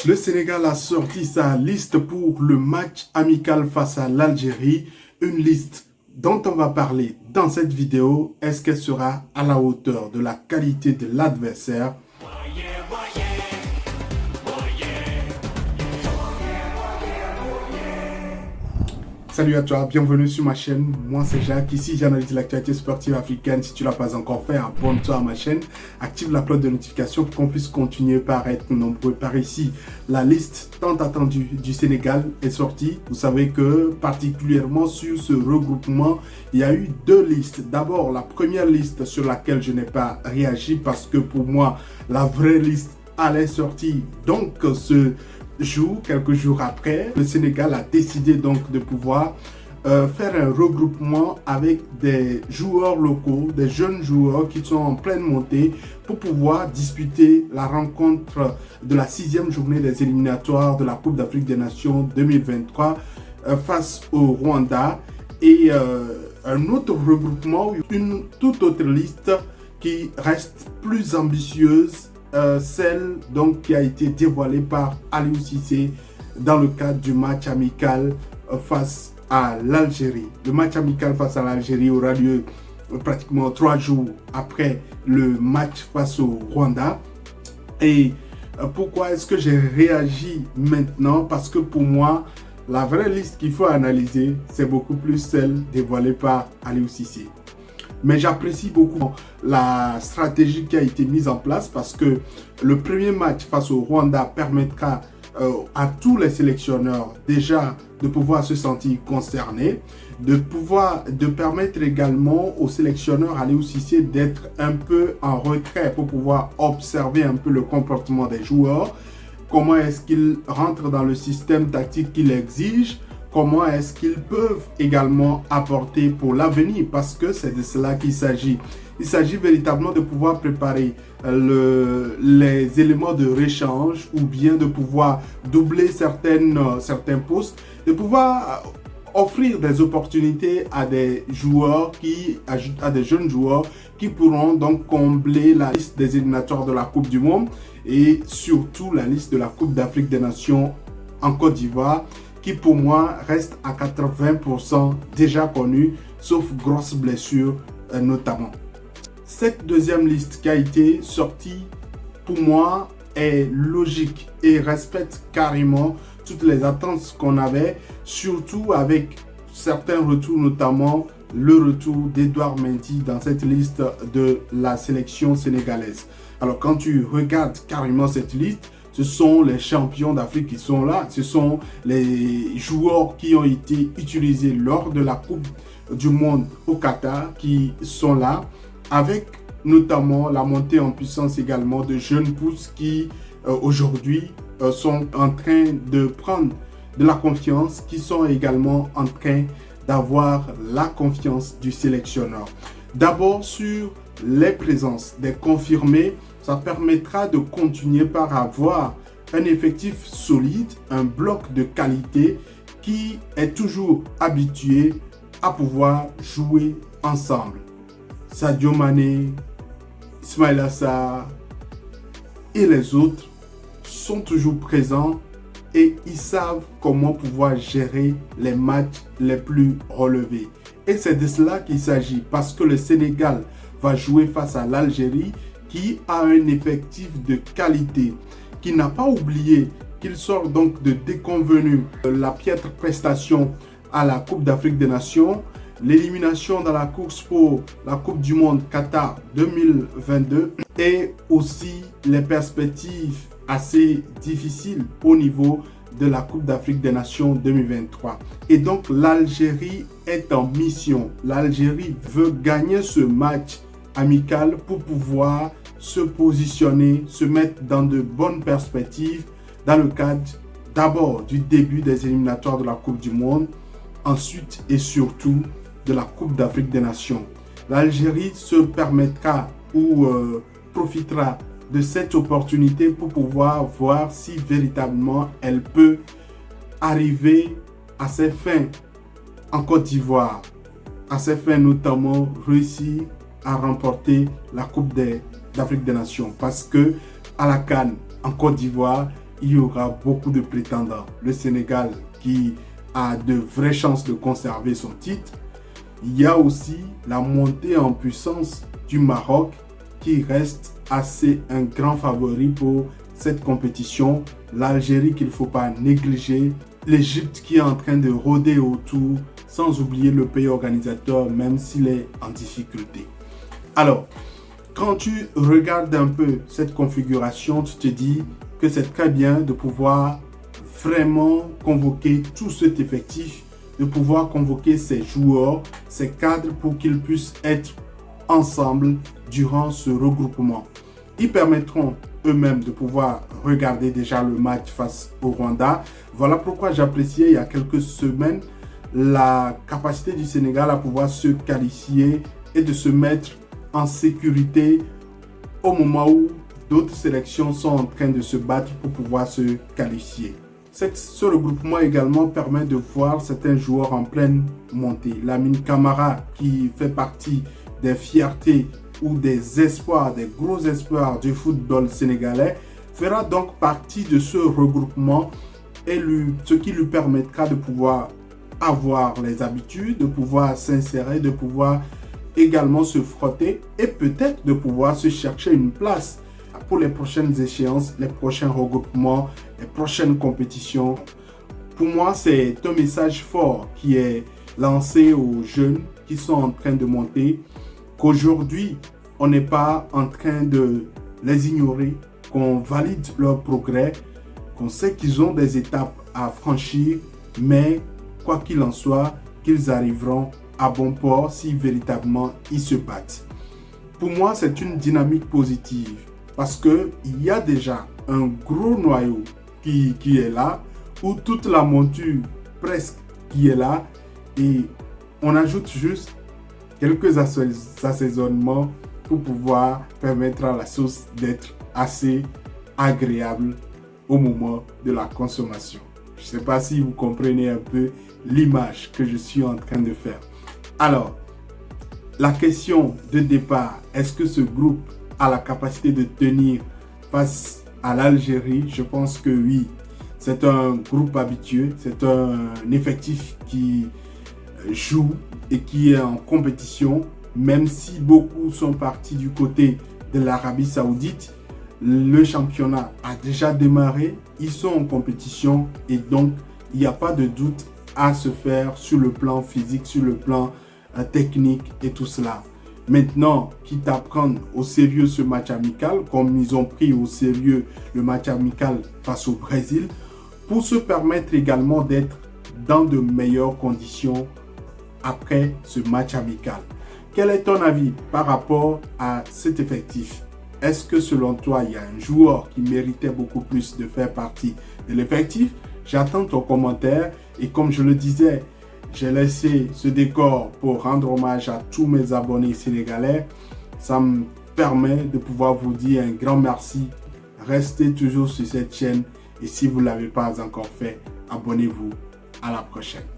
Le Sénégal a sorti sa liste pour le match amical face à l'Algérie. Une liste dont on va parler dans cette vidéo. Est-ce qu'elle sera à la hauteur de la qualité de l'adversaire? Salut à toi, bienvenue sur ma chaîne. Moi c'est Jacques, ici j'analyse l'actualité sportive africaine. Si tu ne l'as pas encore fait, abonne-toi à ma chaîne. Active la cloche de notification pour qu'on puisse continuer par être nombreux par ici. La liste tant attendue du Sénégal est sortie. Vous savez que particulièrement sur ce regroupement, il y a eu deux listes. D'abord, la première liste sur laquelle je n'ai pas réagi parce que pour moi, la vraie liste allait sortir. Donc quelques jours après, le Sénégal a décidé donc de pouvoir faire un regroupement avec des joueurs locaux, des jeunes joueurs qui sont en pleine montée pour pouvoir disputer la rencontre de la 6e journée des éliminatoires de la Coupe d'Afrique des Nations 2023 face au Rwanda et un autre regroupement, une toute autre liste qui reste plus ambitieuse, celle donc qui a été dévoilée par Aliou Cissé dans le cadre du match amical face à l'Algérie. Le match amical face à l'Algérie aura lieu pratiquement 3 jours après le match face au Rwanda. Et pourquoi est-ce que j'ai réagi maintenant? Parce que pour moi, la vraie liste qu'il faut analyser, c'est beaucoup plus celle dévoilée par Aliou Cissé. Mais j'apprécie beaucoup la stratégie qui a été mise en place parce que le premier match face au Rwanda permettra à tous les sélectionneurs déjà de pouvoir se sentir concernés, de permettre également aux sélectionneurs Aliou Cissé d'être un peu en retrait pour pouvoir observer un peu le comportement des joueurs, comment est-ce qu'ils rentrent dans le système tactique qu'il exige, comment est-ce qu'ils peuvent également apporter pour l'avenir, parce que c'est de cela qu'il s'agit. Il s'agit véritablement de pouvoir préparer les éléments de réchange ou bien de pouvoir doubler certains postes, de pouvoir offrir des opportunités à des joueurs à des jeunes joueurs qui pourront donc combler la liste des éliminatoires de la Coupe du Monde et surtout la liste de la Coupe d'Afrique des Nations en Côte d'Ivoire, qui pour moi reste à 80% déjà connu, sauf grosses blessures notamment. Cette deuxième liste qui a été sortie, pour moi, est logique et respecte carrément toutes les attentes qu'on avait, surtout avec certains retours, notamment le retour d'Edouard Mendy dans cette liste de la sélection sénégalaise. Alors quand tu regardes carrément cette liste, ce sont les champions d'Afrique qui sont là. Ce sont les joueurs qui ont été utilisés lors de la Coupe du Monde au Qatar qui sont là, avec notamment la montée en puissance également de jeunes pousses qui aujourd'hui sont en train de prendre de la confiance, qui sont également en train d'avoir la confiance du sélectionneur. D'abord sur les présences des confirmés, ça permettra de continuer par avoir un effectif solide, un bloc de qualité qui est toujours habitué à pouvoir jouer ensemble. Sadio Mané, Ismaïla Sarr et les autres sont toujours présents et ils savent comment pouvoir gérer les matchs les plus relevés. Et c'est de cela qu'il s'agit parce que le Sénégal va jouer face à l'Algérie qui a un effectif de qualité, qui n'a pas oublié qu'il sort donc de déconvenu la piètre prestation à la Coupe d'Afrique des Nations, l'élimination dans la course pour la Coupe du Monde Qatar 2022 et aussi les perspectives assez difficiles au niveau de la Coupe d'Afrique des Nations 2023. Et donc l'Algérie est en mission. L'Algérie veut gagner ce match amical pour pouvoir se positionner, se mettre dans de bonnes perspectives dans le cadre d'abord du début des éliminatoires de la Coupe du Monde, ensuite et surtout de la Coupe d'Afrique des Nations. L'Algérie se permettra ou profitera de cette opportunité pour pouvoir voir si véritablement elle peut arriver à ses fins en Côte d'Ivoire, à ses fins notamment réussir à remporter la Coupe d'Afrique des Nations. Parce que à la CAN en Côte d'Ivoire, il y aura beaucoup de prétendants. Le Sénégal qui a de vraies chances de conserver son titre. Il y a aussi la montée en puissance du Maroc qui reste assez un grand favori pour cette compétition. L'Algérie qu'il ne faut pas négliger. L'Égypte qui est en train de rôder autour, sans oublier le pays organisateur, même s'il est en difficulté. Alors, quand tu regardes un peu cette configuration, tu te dis que c'est très bien de pouvoir vraiment convoquer tout cet effectif, de pouvoir convoquer ces joueurs, ces cadres pour qu'ils puissent être ensemble durant ce regroupement. Ils permettront eux-mêmes de pouvoir regarder déjà le match face au Rwanda. Voilà pourquoi j'appréciais il y a quelques semaines la capacité du Sénégal à pouvoir se qualifier et de se mettre en sécurité au moment où d'autres sélections sont en train de se battre pour pouvoir se qualifier. Ce regroupement également permet de voir certains joueurs en pleine montée. Lamine Camara, qui fait partie des fiertés ou des espoirs, des gros espoirs du football sénégalais, fera donc partie de ce regroupement et ce qui lui permettra de pouvoir avoir les habitudes, de pouvoir s'insérer, de pouvoir également se frotter et peut-être de pouvoir se chercher une place pour les prochaines échéances, les prochains regroupements, les prochaines compétitions. Pour moi, c'est un message fort qui est lancé aux jeunes qui sont en train de monter, qu'aujourd'hui, on n'est pas en train de les ignorer, qu'on valide leur progrès, qu'on sait qu'ils ont des étapes à franchir, mais quoi qu'il en soit, qu'ils arriveront à bon port si véritablement ils se battent. Pour moi, c'est une dynamique positive parce qu'il y a déjà un gros noyau qui est là, ou toute la monture presque qui est là, et on ajoute juste quelques assaisonnements pour pouvoir permettre à la sauce d'être assez agréable au moment de la consommation. Je ne sais pas si vous comprenez un peu l'image que je suis en train de faire. Alors, la question de départ, est-ce que ce groupe a la capacité de tenir face à l'Algérie? Je pense que oui. C'est un groupe habitué, c'est un effectif qui joue et qui est en compétition, même si beaucoup sont partis du côté de l'Arabie Saoudite. Le championnat a déjà démarré, ils sont en compétition et donc il n'y a pas de doute à se faire sur le plan physique, sur le plan technique et tout cela. Maintenant, quitte à prendre au sérieux ce match amical, comme ils ont pris au sérieux le match amical face au Brésil, pour se permettre également d'être dans de meilleures conditions après ce match amical. Quel est ton avis par rapport à cet effectif? Est-ce que selon toi, il y a un joueur qui méritait beaucoup plus de faire partie de l'effectif? J'attends ton commentaire et comme je le disais, j'ai laissé ce décor pour rendre hommage à tous mes abonnés sénégalais. Ça me permet de pouvoir vous dire un grand merci. Restez toujours sur cette chaîne et si vous ne l'avez pas encore fait, abonnez-vous. À la prochaine.